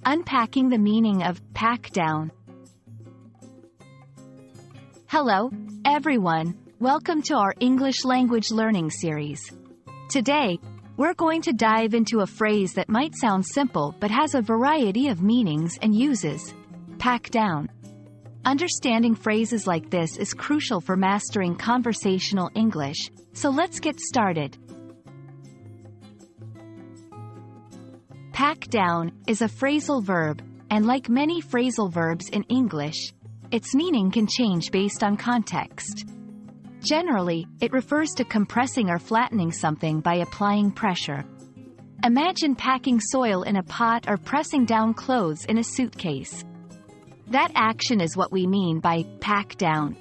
Unpacking the meaning of pack down. Hello, everyone. Welcome to our English language learning series. Today, we're going to dive into a phrase that might sound simple but has a variety of meanings and uses. Pack down. Understanding phrases like this is crucial for mastering conversational English, so let's get started. Pack down is a phrasal verb, and like many phrasal verbs in English, its meaning can change based on context. Generally, it refers to compressing or flattening something by applying pressure. Imagine packing soil in a pot or pressing down clothes in a suitcase. That action is what we mean by pack down.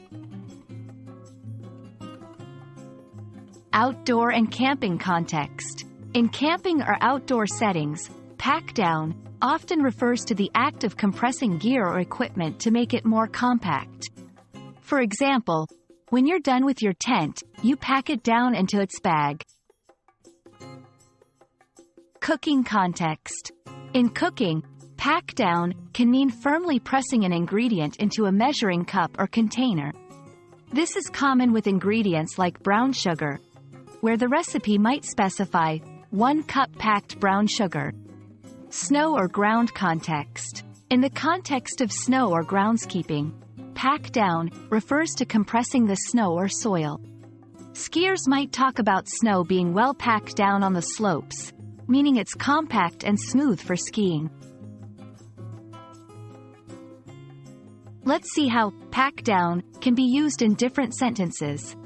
Outdoor and camping context. In camping or outdoor settings, pack down often refers to the act of compressing gear or equipment to make it more compact. For example, when you're done with your tent, you pack it down into its bag. Cooking context. In cooking, pack down can mean firmly pressing an ingredient into a measuring cup or container. This is common with ingredients like brown sugar, where the recipe might specify 1 cup packed brown sugar. Snow or ground context. In the context of snow or groundskeeping, pack down refers to compressing the snow or soil. Skiers might talk about snow being well packed down on the slopes, meaning it's compact and smooth for skiing. Let's see how pack down can be used in different sentences.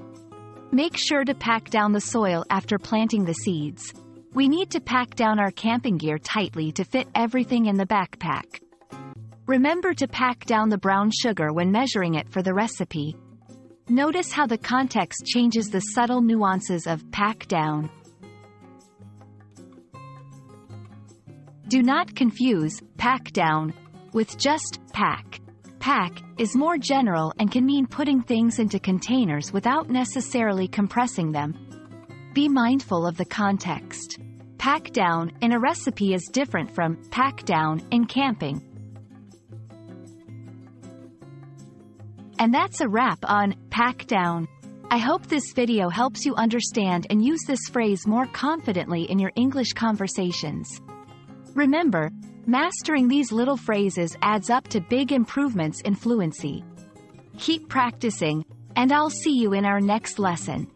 Make sure to pack down the soil after planting the seeds. We need to pack down our camping gear tightly to fit everything in the backpack. Remember to pack down the brown sugar when measuring it for the recipe. Notice how the context changes the subtle nuances of pack down. Do not confuse pack down with just pack. Pack is more general and can mean putting things into containers without necessarily compressing them. Be mindful of the context. Pack down in a recipe is different from pack down in camping. And that's a wrap on pack down. I hope this video helps you understand and use this phrase more confidently in your English conversations. Remember, mastering these little phrases adds up to big improvements in fluency. Keep practicing, and I'll see you in our next lesson.